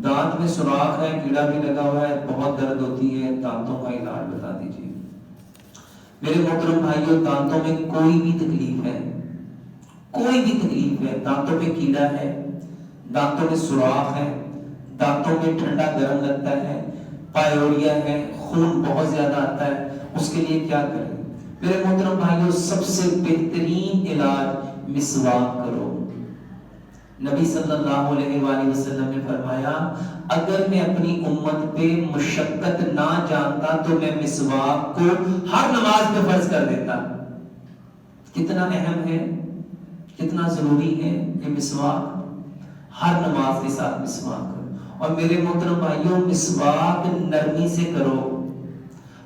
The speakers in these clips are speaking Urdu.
دانت میں سوراخ ہے، کیڑا بھی لگا ہوا ہے، بہت درد ہوتی ہے، دانتوں کا علاج بتا دیجیے۔ میرے محترم بھائیوں، دانتوں میں کوئی بھی تکلیف ہے، کوئی بھی تکلیف ہے، دانتوں میں کیڑا ہے، دانتوں میں سوراخ ہے، دانتوں میں ٹھنڈا گرم لگتا ہے، پائیوریا ہے، خون بہت زیادہ آتا ہے، اس کے لیے کیا کریں؟ میرے محترم بھائیوں، سب سے بہترین علاج مسواک کرو۔ نبی صلی اللہ علیہ وآلہ وسلم نے فرمایا، اگر میں اپنی امت پہ مشقت نہ جانتا تو میں مسواک کو ہر نماز میں فرض کر دیتا۔ کتنا اہم ہے، کتنا ضروری ہے یہ مسواک، ہر نماز کے ساتھ مسواک کرو۔ اور میرے محترم بھائیوں، مسواک نرمی سے کرو۔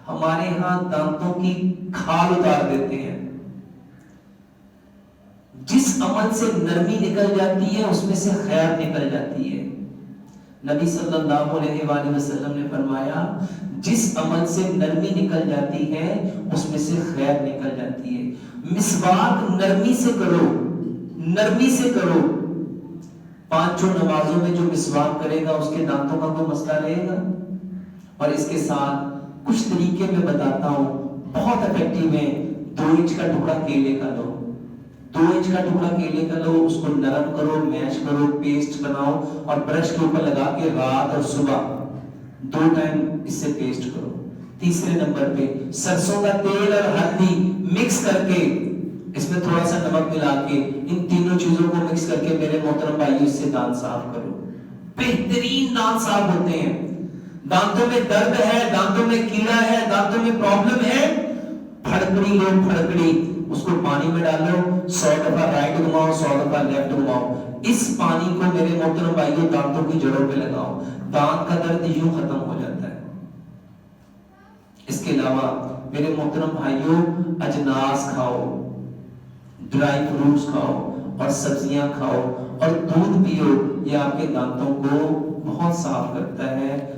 ہمارے ہاں دانتوں کی کھال اتار دیتے ہیں، جس عمل سے نرمی نکل جاتی ہے اس میں سے خیر نکل جاتی ہے۔ نبی صلی اللہ علیہ وآلہ وسلم نے فرمایا، جس عمل سے نرمی نکل جاتی ہے اس میں سے خیر نکل جاتی ہے۔ مسواک نرمی سے کرو، نرمی سے کرو۔ پانچوں نمازوں میں جو مسواک کرے گا اس کے دانتوں کا کوئی مسئلہ رہے گا؟ اور اس کے ساتھ کچھ طریقے میں بتاتا ہوں، بہت افیکٹو ہیں۔ 2 انچ کا ٹکڑا کیلے کا لو، 2 انچ کا ٹکڑا کیلے کا لو، اس کو نرم کرو، میش کرو، پیسٹ بناؤ اور برش کے اوپر لگا کے رات اور صبح 2 ٹائم اس سے پیسٹ کرو۔ تیسرے نمبر پہ سرسوں کا تیل اور ہلدی مکس کر کے، اس میں تھوڑا سا نمک ملا کے، ان تینوں چیزوں کو مکس کر کے میرے محترم بھائی اس سے دانت صاف کرو۔ بہترین دانت صاف ہوتے ہیں۔ دانتوں میں درد ہے، دانتوں میں کیڑا ہے، دانتوں میں پرابلم ہے، پھڑکڑی لو، پھڑکڑی اس کو پانی میں ڈالو، 100 دفعہ رائٹ گھماؤ، 100 دفعہ لیفٹ گھماؤ۔ اس پانی کو میرے محترم بھائیوں دانتوں کی جڑوں پہ لگاؤ، دانت کا درد یوں ختم ہو جاتا ہے۔ اس کے علاوہ میرے محترم بھائیوں، اجناس کھاؤ، ڈرائی فروٹس کھاؤ اور سبزیاں کھاؤ اور دودھ پیو، یہ آپ کے دانتوں کو بہت صاف کرتا ہے۔